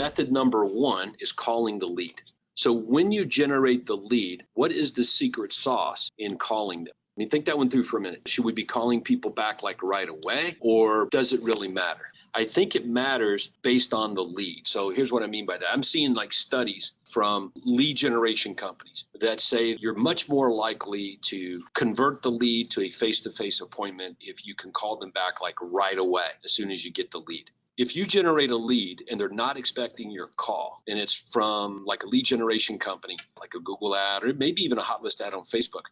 method number one is calling the lead. So when you generate the lead, what is the secret sauce in calling them? I mean, think that one through for a minute. Should we be calling people back like right away, or does it really matter? I think it matters based on the lead. So here's what I mean by that. I'm seeing like studies from lead generation companies that say you're much more likely to convert the lead to a face-to-face appointment if you can call them back like right away as soon as you get the lead. If you generate a lead and they're not expecting your call, and it's from like a lead generation company, like a Google ad, or maybe even a hot list ad on Facebook,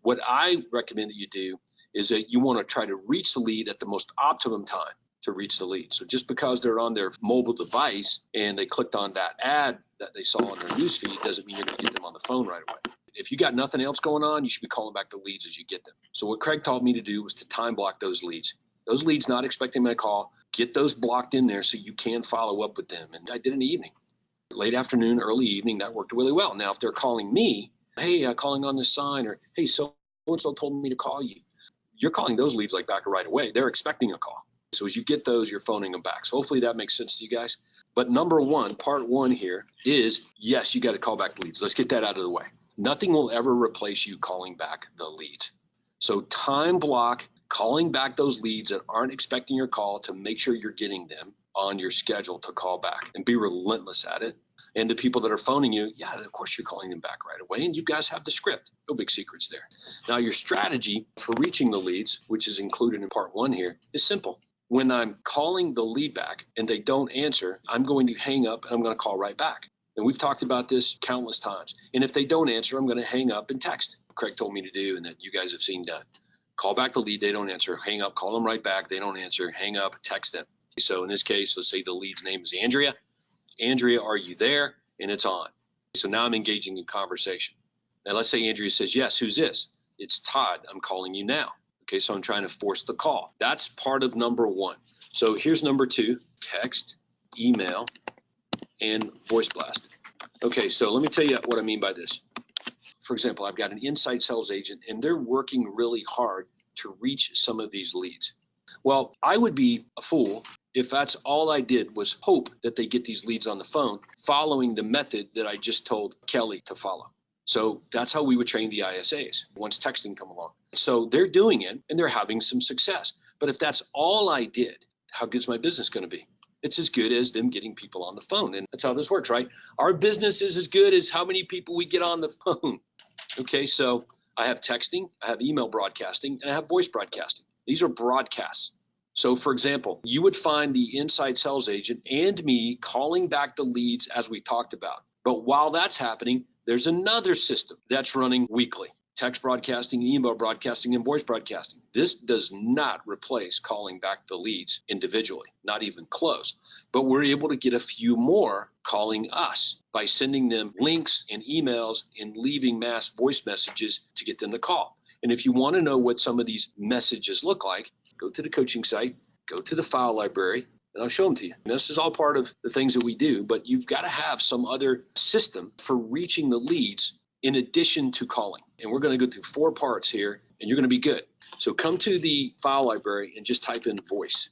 what I recommend that you do is that you want to try to reach the lead at the most optimum time to reach the lead. So just because they're on their mobile device and they clicked on that ad that they saw on their newsfeed doesn't mean you're going to get them on the phone right away. If you got nothing else going on, you should be calling back the leads as you get them. So what Craig taught me to do was to time block those leads. Those leads not expecting my call, get those blocked in there so you can follow up with them. And I did in the evening, late afternoon, early evening. That worked really well. Now, if they're calling me, hey, calling on this sign, or hey, so-and-so told me to call you, you're calling those leads like back right away. They're expecting a call. So as you get those, you're phoning them back. So hopefully that makes sense to you guys. But number one, part one here is, yes, you got to call back the leads. Let's get that out of the way. Nothing will ever replace you calling back the leads. So time block calling back those leads that aren't expecting your call to make sure you're getting them on your schedule to call back, and be relentless at it. And the people that are phoning you, yeah, of course you're calling them back right away, and you guys have the script. No big secrets there. Now, your strategy for reaching the leads, which is included in part one here, is simple. When I'm calling the lead back and they don't answer, I'm going to hang up and I'm going to call right back. And we've talked about this countless times. And if they don't answer, I'm going to hang up and text. Craig told me to do, and that you guys have seen done. Call back the lead, they don't answer, hang up, call them right back, they don't answer, hang up, text them. So in this case, let's say the lead's name is Andrea. Andrea, are you there? And it's on. So now I'm engaging in conversation. Now let's say Andrea says, yes, who's this? It's Todd, I'm calling you now. Okay, so I'm trying to force the call. That's part of number one. So here's number two, text, email, and voice blast. Okay, so let me tell you what I mean by this. For example, I've got an inside sales agent and they're working really hard to reach some of these leads. Well, I would be a fool if that's all I did was hope that they get these leads on the phone following the method that I just told Kelly to follow. So that's how we would train the ISAs once texting come along. So they're doing it and they're having some success. But if that's all I did, how good's my business going to be? It's as good as them getting people on the phone. And that's how this works, right? Our business is as good as how many people we get on the phone. Okay, so I have texting, I have email broadcasting, and I have voice broadcasting. These are broadcasts. So for example, you would find the inside sales agent and me calling back the leads as we talked about. But while that's happening, there's another system that's running weekly. Text broadcasting, email broadcasting, and voice broadcasting. This does not replace calling back the leads individually, not even close. But we're able to get a few more calling us by sending them links and emails and leaving mass voice messages to get them to call. And if you want to know what some of these messages look like, go to the coaching site, go to the file library, and I'll show them to you. And this is all part of the things that we do, but you've got to have some other system for reaching the leads in addition to calling. And we're going to go through 4 parts here, and you're going to be good. So come to the file library and just type in voice.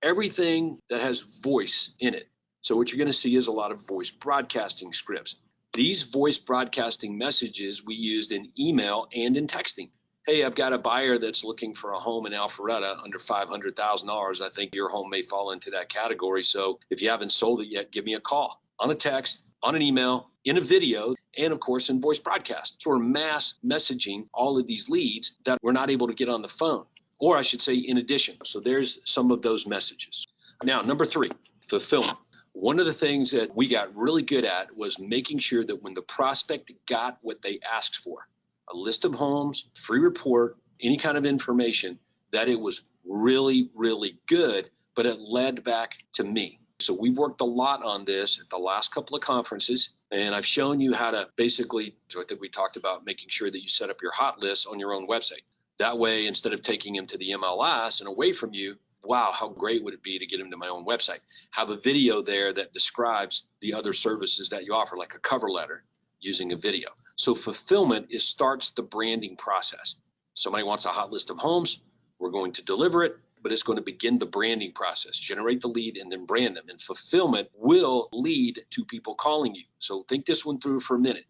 Everything that has voice in it. So what you're going to see is a lot of voice broadcasting scripts. These voice broadcasting messages we used in email and in texting. Hey, I've got a buyer that's looking for a home in Alpharetta under $500,000. I think your home may fall into that category. So if you haven't sold it yet, give me a call on a text, on an email, in a video, and of course in voice broadcast. So we're mass messaging all of these leads that we're not able to get on the phone, or I should say in addition. So there's some of those messages. Now, number 3, fulfillment. One of the things that we got really good at was making sure that when the prospect got what they asked for, a list of homes, free report, any kind of information, that it was really, really good, but it led back to me. So we've worked a lot on this at the last couple of conferences, and I've shown you how to basically, so I think we talked about making sure that you set up your hot list on your own website. That way, instead of taking them to the MLS and away from you, wow, how great would it be to get them to my own website? Have a video there that describes the other services that you offer, like a cover letter using a video. So fulfillment starts the branding process. Somebody wants a hot list of homes, we're going to deliver it. but it's going to begin the branding process, generate the lead and then brand them. And fulfillment will lead to people calling you. So think this one through for a minute.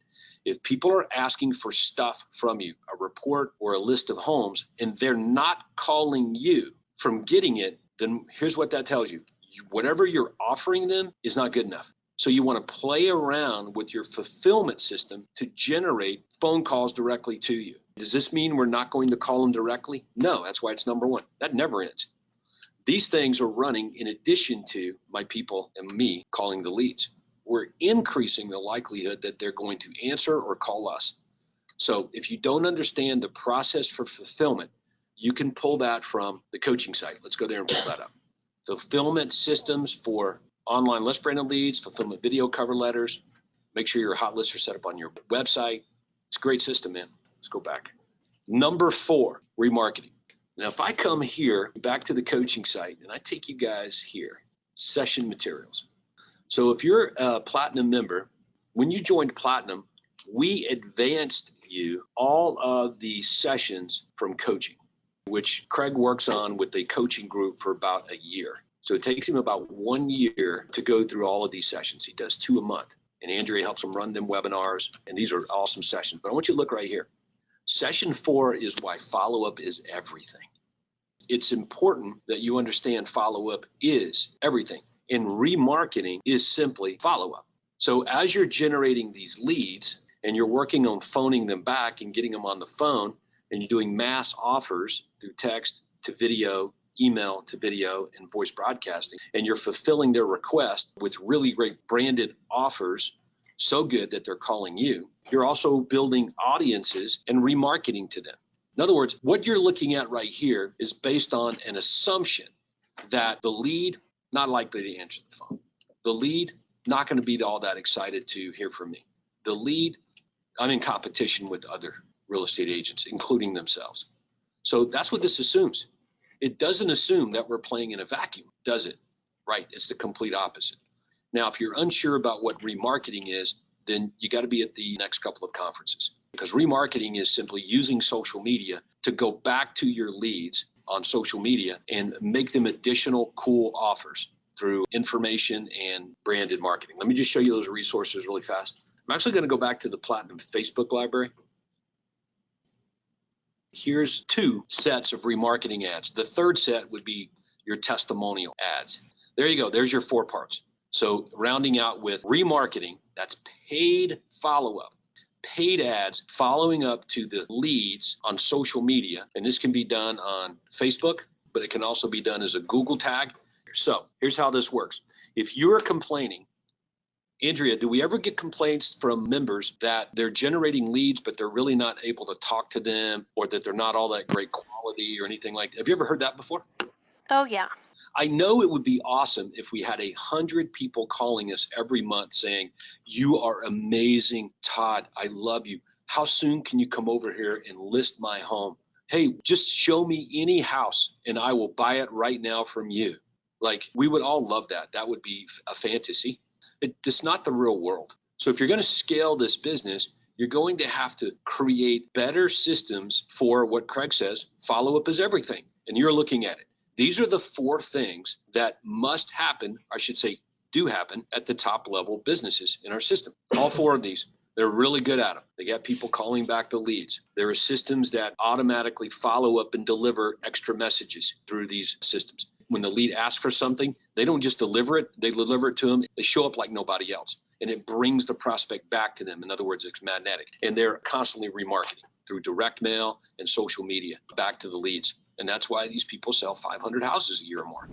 If people are asking for stuff from you, a report or a list of homes, and they're not calling you from getting it, then here's what that tells you. Whatever you're offering them is not good enough. So you want to play around with your fulfillment system to generate phone calls directly to you. Does this mean we're not going to call them directly? No, that's why it's number one. That never ends. These things are running in addition to my people and me calling the leads. We're increasing the likelihood that they're going to answer or call us. So if you don't understand the process for fulfillment, you can pull that from the coaching site. Let's go there and pull that up. Fulfillment systems for online list branded leads, fulfillment video cover letters. Make sure your hot lists are set up on your website. It's a great system, man. Let's go back. Number 4, remarketing. Now, if I come here back to the coaching site and I take you guys here, session materials. So if you're a Platinum member, when you joined Platinum, we advanced you all of the sessions from coaching, which Craig works on with the coaching group for about a year. So it takes him about 1 year to go through all of these sessions. He does 2 a month, and Andrea helps him run them webinars, and these are awesome sessions. But I want you to look right here. Session 4 is why follow-up is everything. It's important that you understand follow-up is everything. And remarketing is simply follow-up. So as you're generating these leads and you're working on phoning them back and getting them on the phone, and you're doing mass offers through text to video, email to video, and voice broadcasting, and you're fulfilling their request with really great branded offers, so good that they're calling you, you're also building audiences and remarketing to them. In other words, what you're looking at right here is based on an assumption that the lead not likely to answer the phone. The lead, not going to be all that excited to hear from me. The lead, I'm in competition with other real estate agents, including themselves. So that's what this assumes. It doesn't assume that we're playing in a vacuum, does it? Right, it's the complete opposite. Now, if you're unsure about what remarketing is, then you got to be at the next couple of conferences, because remarketing is simply using social media to go back to your leads on social media and make them additional cool offers through information and branded marketing. Let me just show you those resources really fast. I'm actually going to go back to the Platinum Facebook library. Here's 2 sets of remarketing ads. The third set would be your testimonial ads. There you go. There's your 4 parts. So rounding out with remarketing, that's paid follow-up. Paid ads following up to the leads on social media. And this can be done on Facebook, but it can also be done as a Google tag. So here's how this works. If you're complaining, Andrea, do we ever get complaints from members that they're generating leads, but they're really not able to talk to them, or that they're not all that great quality or anything like that? Have you ever heard that before? Oh, yeah. I know it would be awesome if we had 100 people calling us every month saying, "You are amazing, Todd. I love you. How soon can you come over here and list my home? Hey, just show me any house and I will buy it right now from you." Like, we would all love that. That would be a fantasy. It's not the real world. So if you're going to scale this business, you're going to have to create better systems for what Craig says, follow-up is everything. And you're looking at it. These are the 4 things that must happen, I should say, do happen at the top level businesses in our system. All 4 of these, they're really good at them. They got people calling back the leads. There are systems that automatically follow up and deliver extra messages through these systems. When the lead asks for something, they don't just deliver it, they deliver it to them. They show up like nobody else, and it brings the prospect back to them. In other words, it's magnetic. And they're constantly remarketing through direct mail and social media back to the leads. And that's why these people sell 500 houses a year or more.